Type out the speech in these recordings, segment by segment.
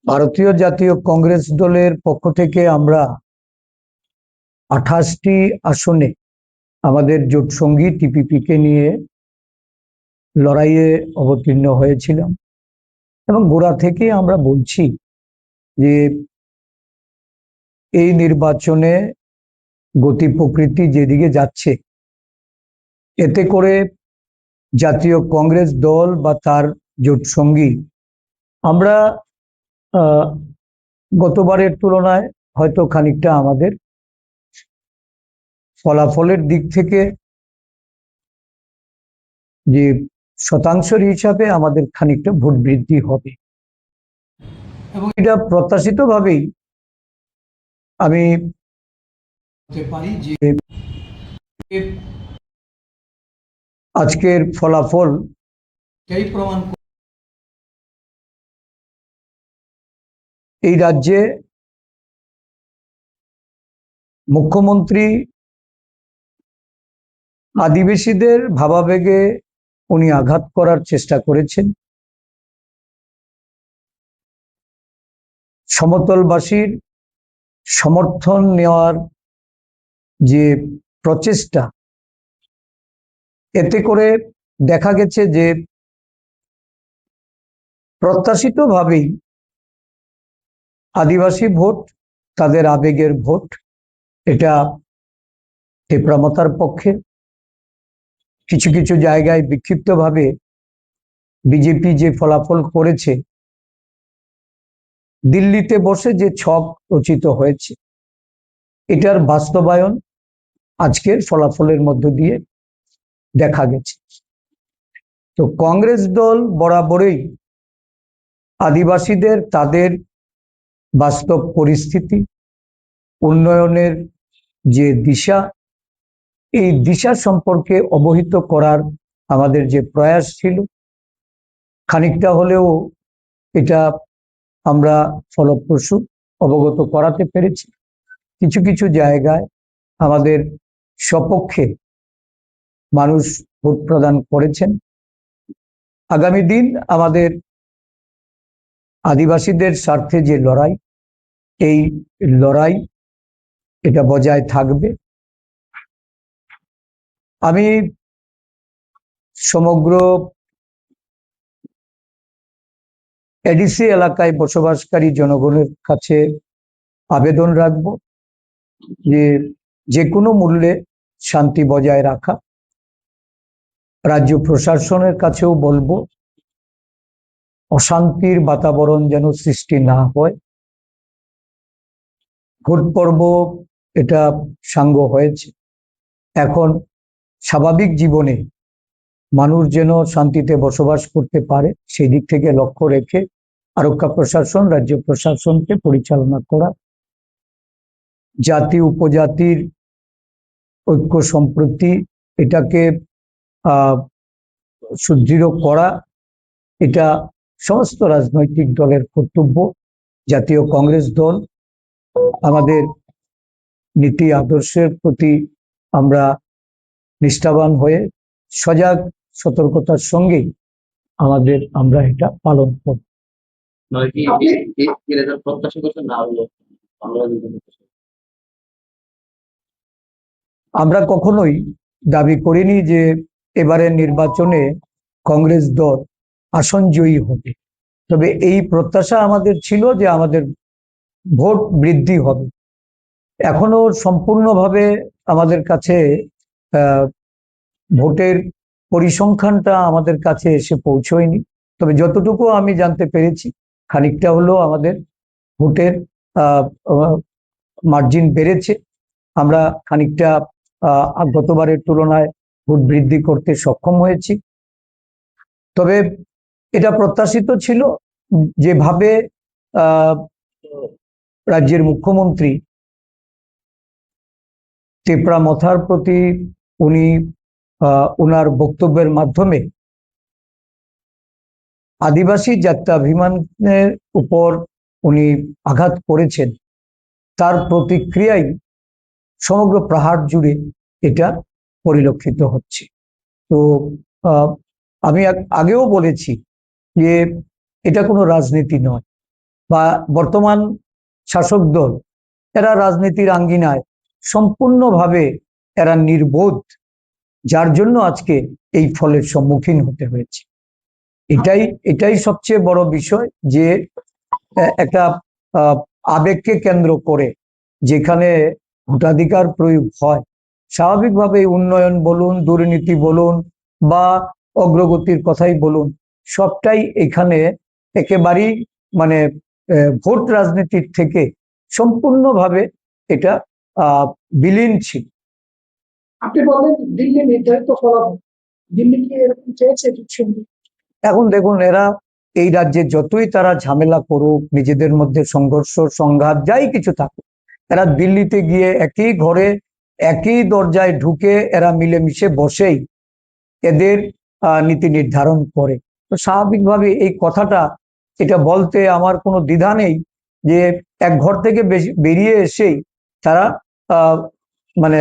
ভারতীয় জাতীয় কংগ্রেস দলের পক্ষ থেকে আমরা 28টি আসনে আমাদের জোট সঙ্গী টিপিপি কে নিয়ে লড়াইয়ে অবতীর্ণ হয়েছিলাম এবং গোড়া থেকে আমরা বলছি যে এই নির্বাচনে গতি প্রকৃতি যেদিকে যাচ্ছে এতে করে জাতীয় কংগ্রেস দল বা তার জোট সঙ্গী আমরা গতবারের তুলনায় হয়তো খানিকটা আমাদের ফলাফলের দিক থেকে যে শতাংশের হিসাবে আমাদের খানিকটা ভোট বৃদ্ধি হবে এবং এটা প্রত্যাশিতভাবেই আমি বলতে পারি যে আজকের ফলাফল এই প্রমাণ এই রাজ্যে মুখ্যমন্ত্রী আদিবাসীদের ভাবাবেগে উনি আঘাত করার চেষ্টা করেছেন। সমতলবাসীর সমর্থন নেওয়ার যে প্রচেষ্টা, এতে করে দেখা গেছে যে প্রত্যাশিতভাবেই আদিবাসী ভোট, তাদের আবেগের ভোট, এটা টেপরামতার পক্ষে। কিছু কিছু জায়গায় বিক্ষিপ্তভাবে বিজেপি যে ফলাফল করেছে, দিল্লিতে বসে যে ছক রচিত হয়েছে, এটার বাস্তবায়ন আজকের ফলাফলের মধ্য দিয়ে দেখা গেছে। তো কংগ্রেস দল বরাবরই আদিবাসীদের তাদের বাস্তব পরিস্থিতি, উন্নয়নের যে দিশা, এই দিশা সম্পর্কে অবহিত করার আমাদের যে প্রয়াস ছিল, খানিকটা হলেও এটা আমরা ফলপ্রসূ অবগত করাতে পেরেছি। কিছু কিছু জায়গায় আমাদের সপক্ষে মানুষ ভোট প্রদান করেছেন। আগামী দিন আমাদের আদিবাসীদের স্বার্থে যে লড়াই, এই লড়াই এটা বজায় থাকবে। আমি সমগ্র এডিসি এলাকায় বসবাসকারী জনগণের কাছে আবেদন রাখব যে কোনো মূল্যে শান্তি বজায় রাখা। রাজ্য প্রশাসনের কাছেও বলবো অশান্তির বাতাবরণ যেন সৃষ্টি না হয়। ভোট পর্ব এটা সাঙ্গ হয়েছে, এখন স্বাভাবিক জীবনে মানুষ যেন শান্তিতে বসবাস করতে পারে, সেই দিক থেকে লক্ষ্য রেখে আরক্ষা প্রশাসন, রাজ্য প্রশাসনকে পরিচালনা করা, জাতি উপজাতির ঐক্য সম্প্রীতি এটাকে সুদৃঢ় করা, এটা সমস্ত রাজনৈতিক দলের কর্তব্য। জাতীয় কংগ্রেস দল আমাদের নীতি আদর্শের প্রতি আমরা নিষ্ঠাবান হয়ে সজাগ সতর্কতার সঙ্গেই আমরা এটা পালন করব। আমরা কখনোই দাবি করিনি যে এবারের নির্বাচনে কংগ্রেস দল আসন জয়ী হবে, তবে এই প্রত্যাশা আমাদের ছিল যে আমাদের ভোট বৃদ্ধি হবে। এখনো সম্পূর্ণভাবে আমাদের কাছে ভোটের পরিসংখ্যানটা আমাদের কাছে এসে পৌঁছয়নি, তবে যতটুকু আমি জানতে পেরেছি খানিকটা হলেও আমাদের ভোটের মার্জিন বেড়েছে। আমরা খানিকটা গতবারের তুলনায় ভোট বৃদ্ধি করতে সক্ষম হয়েছি। তবে এটা প্রত্যাশিত ছিল, যেভাবে রাজ্যের মুখ্যমন্ত্রী টেপরামথার প্রতি উনি ওনার বক্তব্যের মাধ্যমে আদিবাসী জাত্যাভিমানের উপর উনি আঘাত করেছেন, তার প্রতিক্রিয়াই সমগ্র পাহাড় জুড়ে এটা পরিলক্ষিত হচ্ছে। তো আমি আগেও বলেছি যে এটা কোনো রাজনীতি নয়, বা বর্তমান শাসক দল, এরা রাজনীতির আঙ্গিনায় সম্পূর্ণভাবে এরা নির্বোধ, যার জন্য আজকে এই ফলের সম্মুখীন হতে হয়েছে। এটাই এটাই সবচেয়ে বড় বিষয়, যে একটা আবেগকে কেন্দ্র করে যেখানে ভোটাধিকার প্রয়োগ হয়, স্বাভাবিকভাবে উন্নয়ন বলুন, দুর্নীতি বলুন বা অগ্রগতির কথাই বলুন, সবটাই এখানে একেবারেই মানে ভোট রাজনীতির থেকে সম্পূর্ণভাবে এটা বিলীন ছিল। আপনি বলেন দিল্লি নির্ধারিত ফলাফল, দিল্লি কি এরকম চেয়েছে? এখন দেখুন, এরা এই রাজ্যে যতই তারা ঝামেলা করুক, নিজেদের মধ্যে সংঘর্ষ সংঘাত যাই কিছু থাকুক, এরা দিল্লিতে গিয়ে একই ঘরে একই দরজায় ঢুকে এরা মিলেমিশে বসেই এদের নীতি নির্ধারণ করে। তো স্বাভাবিকভাবে এই কথাটা, এটা বলতে আমার কোনো দ্বিধা নেই যে এক ঘর থেকে বেরিয়ে এসেই তারা মানে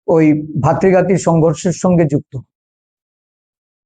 ওই ভাতৃঘাতী সংঘর্ষের সঙ্গে যুক্ত।